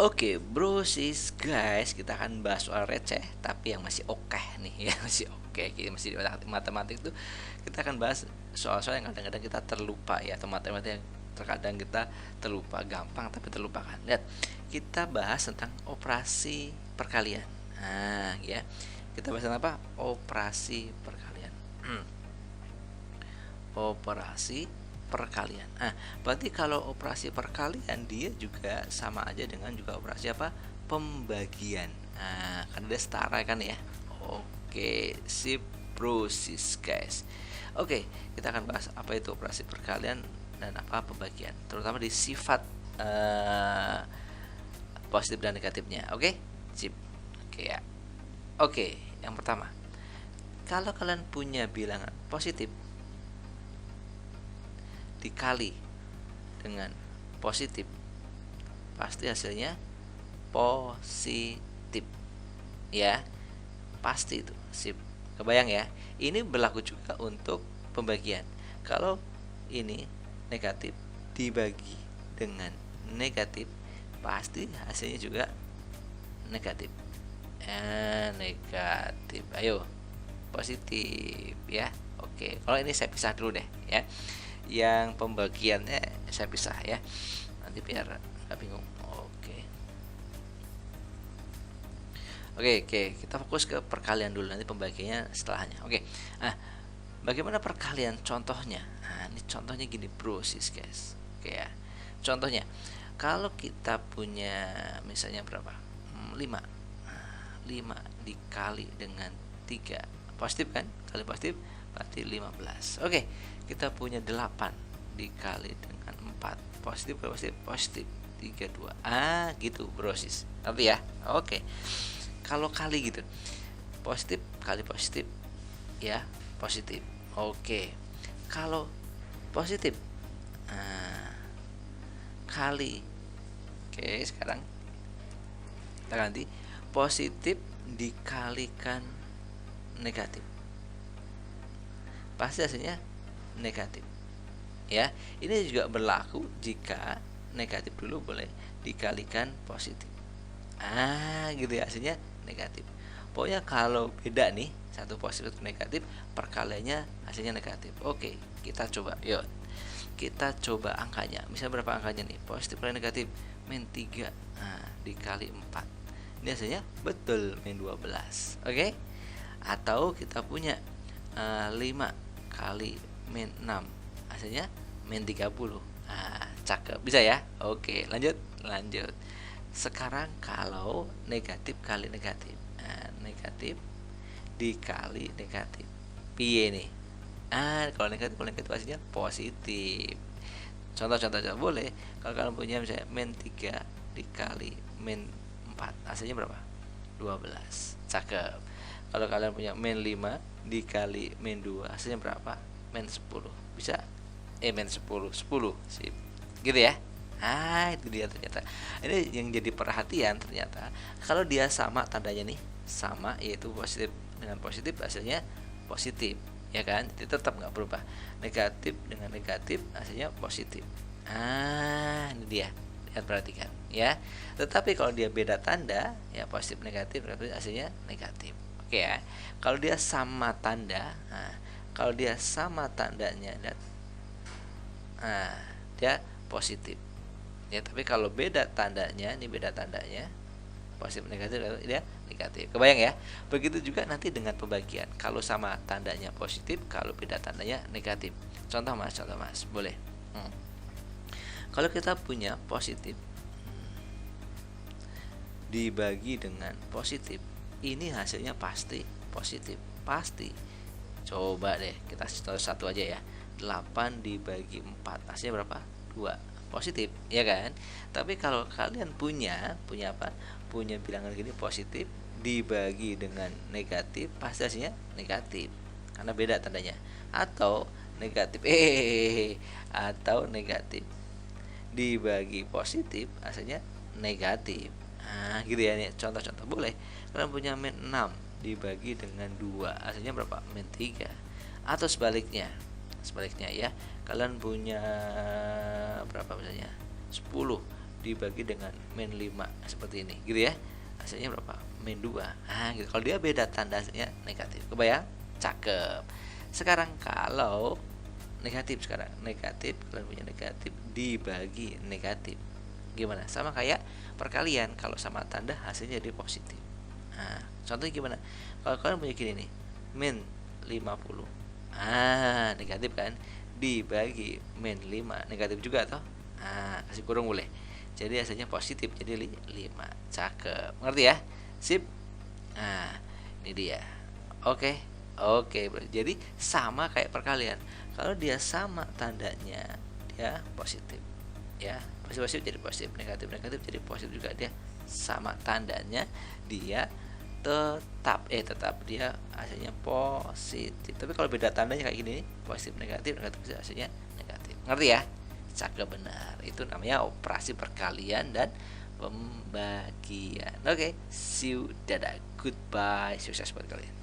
Oke, bro sis guys, kita akan bahas soal receh tapi yang masih oke nih ya, masih oke. Kita masih di matematik tuh kita akan bahas soal-soal yang kadang-kadang kita terlupa ya, atau matematik yang terkadang kita terlupa, gampang tapi terlupakan. Lihat, kita bahas tentang operasi perkalian. Nah, ya. Kita bahas tentang apa? Operasi perkalian. Operasi perkalian. Nah, berarti kalau operasi perkalian dia juga sama aja dengan juga operasi apa? Pembagian. Nah, karena dia setara kan ya. Oke, sip bro sis guys. Oke, kita akan bahas apa itu operasi perkalian dan apa pembagian, terutama di sifat positif dan negatifnya. Oke, sip. Oke ya. Oke, yang pertama, kalau kalian punya bilangan positif dikali dengan positif, pasti hasilnya positif ya, pasti itu. Sip, kebayang ya. Ini berlaku juga untuk pembagian. Kalau ini negatif dibagi dengan negatif, pasti hasilnya juga negatif. Negatif, ayo positif ya. Oke, kalau ini saya pisah dulu deh ya, yang pembagiannya saya pisah ya, nanti biar nggak bingung. Oke, kita fokus ke perkalian dulu, nanti pembagiannya setelahnya. Oke, nah bagaimana perkalian contohnya? Nah, ini contohnya gini bro sis guys. Oke ya, contohnya kalau kita punya misalnya berapa, 5 5 dikali dengan 3 positif kan, kali positif berarti 15. Oke, kita punya 8 dikali dengan 4 positif positif positif 32. Gitu bro sis, ngerti ya? Oke, kalau kali gitu, positif kali positif ya, positif. Oke, kalau positif kali, oke sekarang kita ganti positif dikalikan negatif, pasti hasilnya negatif ya. Ini juga berlaku jika negatif dulu boleh dikalikan positif, gitu ya, hasilnya negatif. Pokoknya kalau beda nih, satu positif satu negatif, perkaliannya hasilnya negatif. Oke, kita coba yuk, kita coba angkanya. Misalnya berapa angkanya nih, positif kali negatif min 3 dikali 4, ini hasilnya betul min 12. Oke, atau kita punya 5 kali min 6, hasilnya min 30. Cakep, bisa ya. Oke, lanjut. Sekarang kalau negatif kali negatif, negatif dikali negatif, piye nih? Kalau negatif hasilnya positif. Contoh boleh. Kalau kalian punya misalnya min 3 dikali min 4, hasilnya berapa? 12. Cakep. Kalau kalian punya min 5 dikali min 2, hasilnya berapa? Min 10. Bisa? Min 10. Sip. Gitu ya. Itu dia ternyata. Ini yang jadi perhatian, ternyata kalau dia sama tandanya nih, sama, yaitu positif dengan positif hasilnya positif, ya kan? Jadi tetap nggak berubah. Negatif dengan negatif hasilnya positif. Ini dia. Lihat, perhatikan ya. Tetapi kalau dia beda tanda, ya positif negatif berarti hasilnya negatif. Oke ya. Kalau dia sama tanda, kalau dia sama tandanya, lihat, dia positif ya. Tapi kalau beda tandanya, ini beda tandanya, positif negatif, dia negatif. Kebayang ya? Begitu juga nanti dengan pembagian. Kalau sama tandanya positif, kalau beda tandanya negatif. Contoh mas, boleh. Kalau kita punya positif dibagi dengan positif, ini hasilnya pasti positif, pasti. Coba deh kita satu aja ya. 8 dibagi 4, hasilnya berapa? 2, positif, ya kan? Tapi kalau kalian punya apa? Punya bilangan gini, positif dibagi dengan negatif, pasti hasilnya negatif karena beda tandanya. Atau negatif atau negatif dibagi positif, hasilnya negatif. Gitu ya nih, contoh-contoh boleh. Kalian punya min 6 dibagi dengan 2, hasilnya berapa? Min 3. Atau sebaliknya ya, kalian punya berapa misalnya 10 dibagi dengan min 5 seperti ini gitu ya. Hasilnya berapa? Min 2. Gitu. Kalau dia beda tandanya negatif. Kebayang? Cakep. Sekarang kalau negatif, kalian punya negatif dibagi negatif. Gimana? Sama kayak perkalian, kalau sama tanda hasilnya jadi positif. Contohnya gimana? Kalau kalian punya gini nih, min 50. Negatif kan? Dibagi min 5, negatif juga toh. Kasih kurung boleh. Jadi hasilnya positif, jadi 5. Cakep. Ngerti ya? Sip. Ini dia. Oke. Jadi sama kayak perkalian. Kalau dia sama tandanya, dia positif. Ya, positif jadi positif, negatif jadi positif juga, dia sama tandanya, dia tetap dia hasilnya positif. Tapi kalau beda tandanya kayak gini, positif negatif hasilnya negatif. Ngerti ya? Cakep, benar. Itu namanya operasi perkalian dan pembagian. Oke, see you, dadah, goodbye, sukses buat kalian.